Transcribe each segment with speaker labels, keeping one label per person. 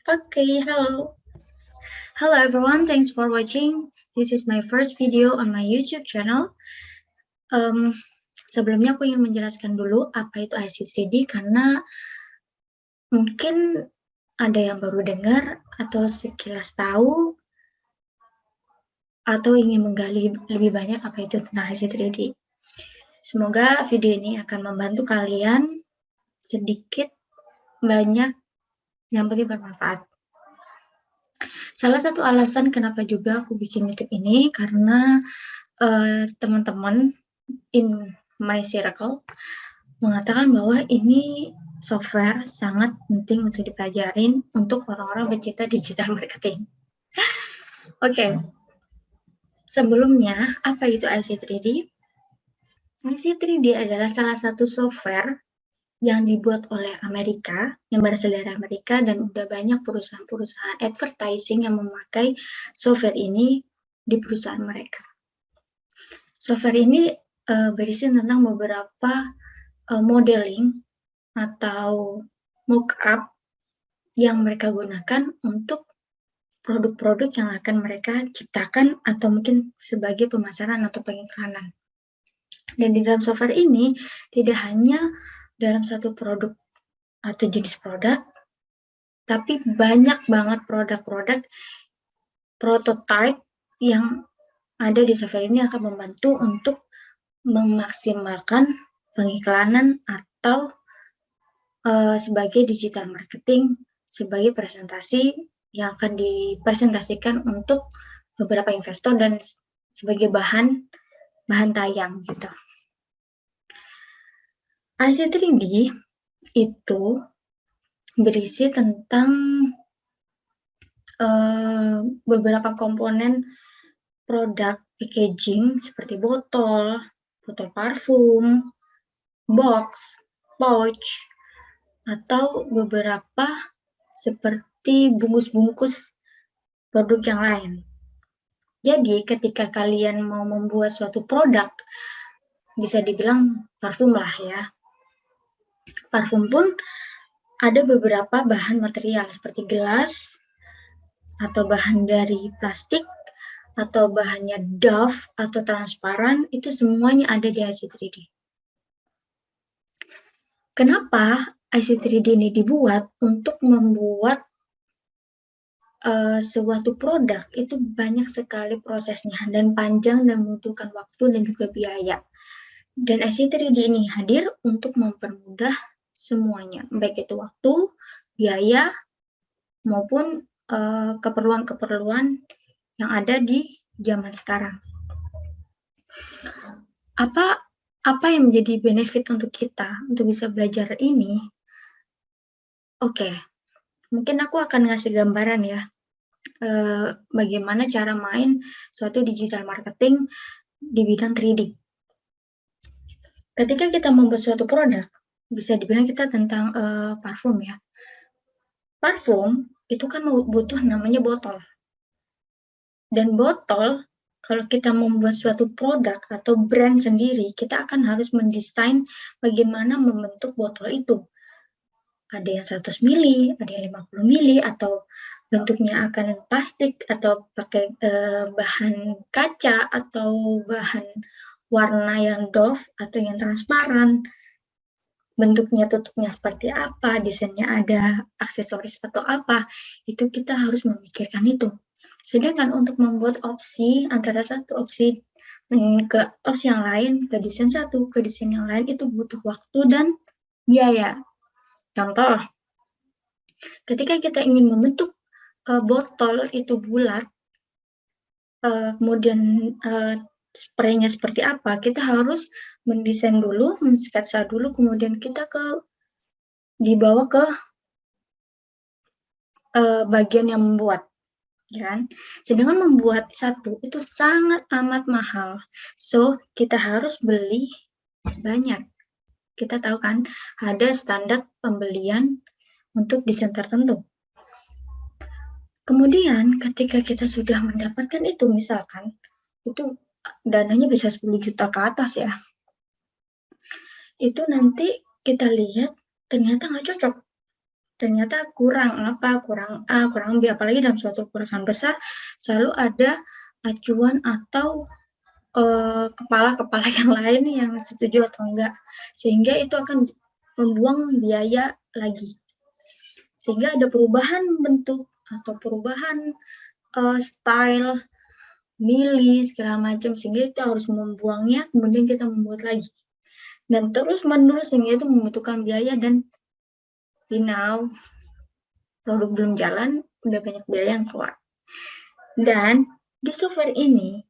Speaker 1: Okay, hello. Hello everyone, thanks for watching. This is my first video on my YouTube channel. Sebelumnya aku ingin menjelaskan dulu apa itu IC3D karena mungkin ada yang baru dengar atau sekilas tahu atau ingin menggali lebih banyak apa itu tentang IC3D. Semoga video ini akan membantu kalian sedikit banyak yang penting bermanfaat. Salah satu alasan kenapa juga aku bikin YouTube ini karena teman-teman in my circle mengatakan bahwa ini software sangat penting untuk dipelajarin untuk orang-orang pecinta digital marketing. Oke, sebelumnya apa itu IC3D? IC3D adalah salah satu software yang dibuat oleh Amerika, yang berasal dari Amerika, dan udah banyak perusahaan-perusahaan advertising yang memakai software ini di perusahaan mereka. Software ini berisi tentang beberapa modeling atau mockup yang mereka gunakan untuk produk-produk yang akan mereka ciptakan atau mungkin sebagai pemasaran atau pengiklanan. Dan di dalam software ini tidak hanya dalam satu produk atau jenis produk, tapi banyak banget produk-produk prototype yang ada di software ini akan membantu untuk memaksimalkan pengiklanan atau sebagai digital marketing, sebagai presentasi yang akan dipresentasikan untuk beberapa investor dan sebagai bahan tayang gitu. IC3D itu berisi tentang beberapa komponen produk packaging seperti botol parfum, box, pouch, atau beberapa seperti bungkus-bungkus produk yang lain. Jadi ketika kalian mau membuat suatu produk, bisa dibilang parfum lah ya. Parfum pun ada beberapa bahan material seperti gelas, atau bahan dari plastik, atau bahannya doff atau transparan, itu semuanya ada di IC3D. Kenapa IC3D ini dibuat? Untuk membuat suatu produk itu banyak sekali prosesnya dan panjang dan membutuhkan waktu dan juga biaya. Dan IC3D ini hadir untuk mempermudah semuanya, baik itu waktu, biaya, maupun keperluan-keperluan yang ada di zaman sekarang. Apa yang menjadi benefit untuk kita untuk bisa belajar ini? Oke, mungkin aku akan ngasih gambaran ya, bagaimana cara main suatu digital marketing di bidang 3D. Ketika kita membuat suatu produk, bisa dibilang kita tentang parfum ya. Parfum itu kan butuh namanya botol. Dan botol, kalau kita membuat suatu produk atau brand sendiri, kita akan harus mendesain bagaimana membentuk botol itu. Ada yang 100 mili, ada yang 50 mili, atau bentuknya akan plastik, atau pakai bahan kaca, atau bahan warna yang doff, atau yang transparan, bentuknya tutupnya seperti apa, desainnya ada aksesoris atau apa, itu kita harus memikirkan itu. Sedangkan untuk membuat opsi antara satu opsi ke opsi yang lain, ke desain satu, ke desain yang lain, itu butuh waktu dan biaya. Contoh, ketika kita ingin membentuk botol itu bulat, kemudian spraynya seperti apa, kita harus mendesain dulu, mensketsa dulu, kemudian kita dibawa ke bagian yang membuat, ya kan? Sedangkan membuat satu itu sangat amat mahal, so kita harus beli banyak. Kita tahu kan, ada standar pembelian untuk desain tertentu. Kemudian ketika kita sudah mendapatkan itu, misalkan itu dananya bisa 10 juta ke atas ya, itu nanti kita lihat ternyata nggak cocok. ternyata kurang apa, kurang A, kurang B, apalagi dalam suatu perusahaan besar selalu ada acuan atau kepala-kepala yang lain yang setuju atau enggak, sehingga itu akan membuang biaya lagi, sehingga ada perubahan bentuk atau perubahan style, milih segala macam, sehingga itu harus membuangnya, kemudian kita membuat lagi dan terus menerus, sehingga itu membutuhkan biaya dan final produk belum jalan udah banyak biaya yang keluar. Dan di software ini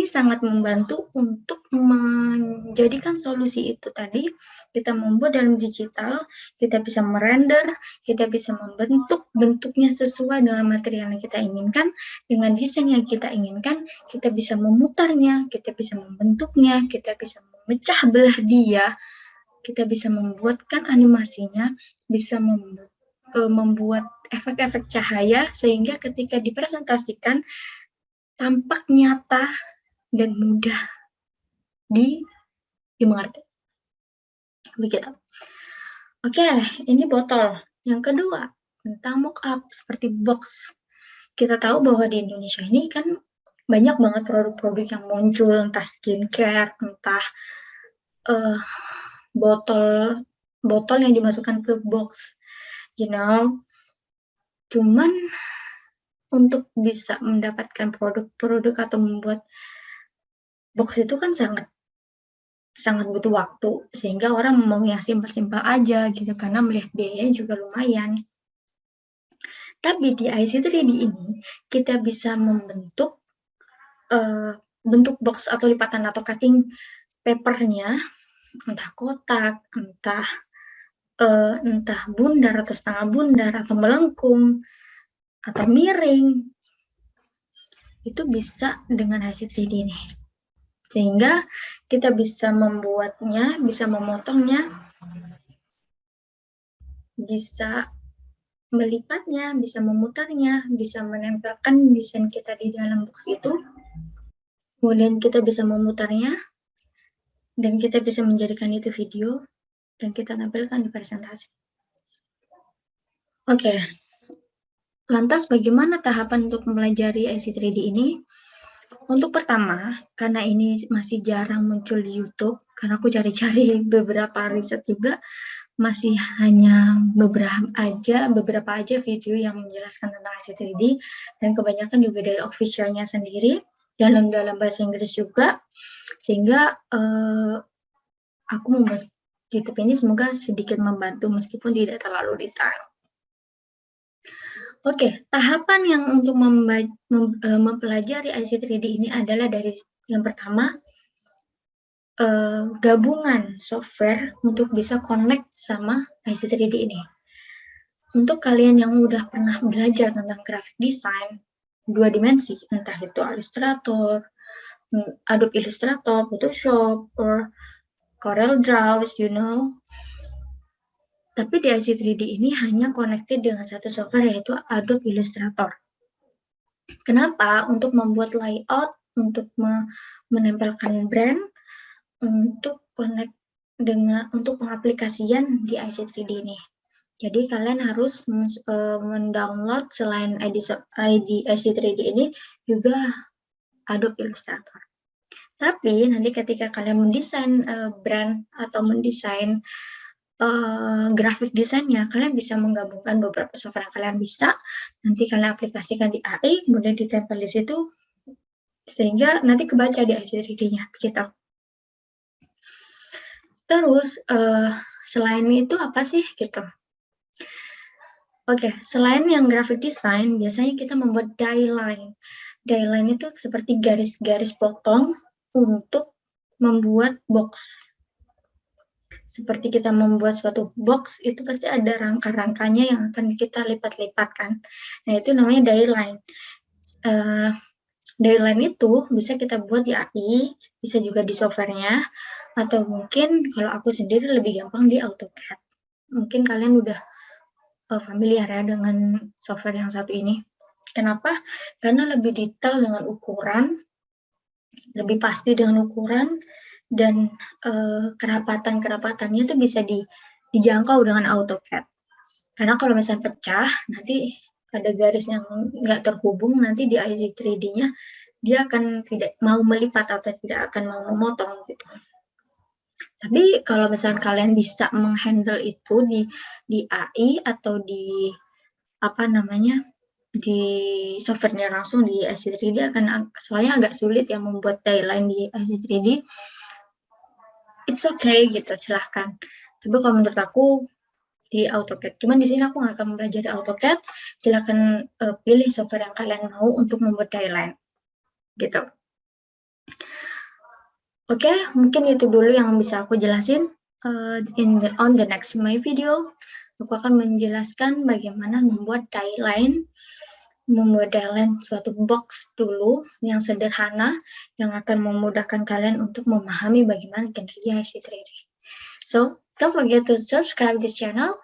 Speaker 1: sangat membantu untuk menjadikan solusi itu tadi, kita membuat dalam digital, kita bisa merender, kita bisa membentuk bentuknya sesuai dengan material yang kita inginkan, dengan desain yang kita inginkan, kita bisa memutarnya, kita bisa membentuknya, kita bisa memecah belah dia, kita bisa membuatkan animasinya, bisa membuat efek-efek cahaya, sehingga ketika dipresentasikan tampak nyata dan mudah dimengerti. Begitu. Oke, ini botol. Yang kedua, tentang mock-up seperti box. Kita tahu bahwa di Indonesia ini kan banyak banget produk-produk yang muncul, entah skincare, entah botol yang dimasukkan ke box, cuman untuk bisa mendapatkan produk-produk atau membuat box itu kan sangat butuh waktu, sehingga orang mau yang simpel-simpel aja gitu, karena melihat biayanya juga lumayan. Tapi di IC3D ini kita bisa membentuk bentuk box atau lipatan atau cutting papernya, entah kotak, entah bundar atau setengah bundar atau melengkung atau miring, itu bisa dengan IC3D ini, sehingga kita bisa membuatnya, bisa memotongnya, bisa melipatnya, bisa memutarnya, bisa menempelkan desain kita di dalam box itu, kemudian kita bisa memutarnya, dan kita bisa menjadikan itu video, dan kita tampilkan di presentasi. Oke, lantas bagaimana tahapan untuk mempelajari IC3D ini? Untuk pertama, karena ini masih jarang muncul di YouTube, karena aku cari-cari beberapa riset juga, masih hanya beberapa aja video yang menjelaskan tentang IC3D, dan kebanyakan juga dari officialnya sendiri, dalam bahasa Inggris juga, sehingga aku membuat YouTube ini semoga sedikit membantu meskipun tidak terlalu detail. Oke, tahapan yang untuk mempelajari IC3D ini adalah dari yang pertama, gabungan software untuk bisa connect sama IC3D ini. Untuk kalian yang udah pernah belajar tentang graphic design 2 dimensi, entah itu Illustrator, Adobe Illustrator, Photoshop, or Corel Draw, tapi di IC3D ini hanya connected dengan satu software, yaitu Adobe Illustrator. Kenapa? Untuk membuat layout, untuk menempelkan brand, untuk connect untuk pengaplikasian di IC3D ini. Jadi kalian harus mendownload selain ID IC3D ini juga Adobe Illustrator. Tapi nanti ketika kalian mendesain brand atau mendesain grafik desainnya, kalian bisa menggabungkan beberapa software yang kalian bisa, nanti kalian aplikasikan di AI, kemudian ditempel di situ, sehingga nanti kebaca di IC3D-nya, gitu. Terus, selain itu apa sih, gitu? Oke, selain yang graphic design, biasanya kita membuat die line. Die line itu seperti garis-garis potong untuk membuat box. Seperti kita membuat suatu box, itu pasti ada rangka-rangkanya yang akan kita lipat-lipatkan. Nah, itu namanya die line. Die line itu bisa kita buat di AI, bisa juga di softwarenya, atau mungkin kalau aku sendiri lebih gampang di AutoCAD. Mungkin kalian udah familiar ya dengan software yang satu ini. Kenapa? Karena lebih detail dengan ukuran, lebih pasti dengan ukuran, dan kerapatan-kerapatannya itu bisa dijangkau dengan AutoCAD. Karena kalau misalnya pecah, nanti ada garis yang nggak terhubung, nanti di IC 3D-nya dia akan tidak mau melipat atau tidak akan mau memotong gitu. Tapi kalau misalnya kalian bisa menghandle itu di AI atau di apa namanya di softwarenya langsung di IC 3D akan soalnya agak sulit ya membuat timeline di IC 3D. It's okay gitu, silahkan. Tapi kalau menurut aku di AutoCAD. Cuman di sini aku nggak akan mempelajari AutoCAD. Silakan pilih software yang kalian mau untuk membuat timeline gitu. Oke, mungkin itu dulu yang bisa aku jelasin. On the next my video, aku akan menjelaskan bagaimana membuat timeline suatu box dulu yang sederhana yang akan memudahkan kalian untuk memahami bagaimana kinerja IC 3D. So, don't forget to subscribe this channel,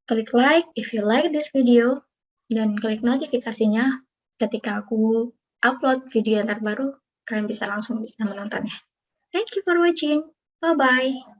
Speaker 1: klik like if you like this video, dan klik notifikasinya ketika aku upload video yang terbaru, kalian bisa langsung menontonnya. Thank you for watching. Bye-bye.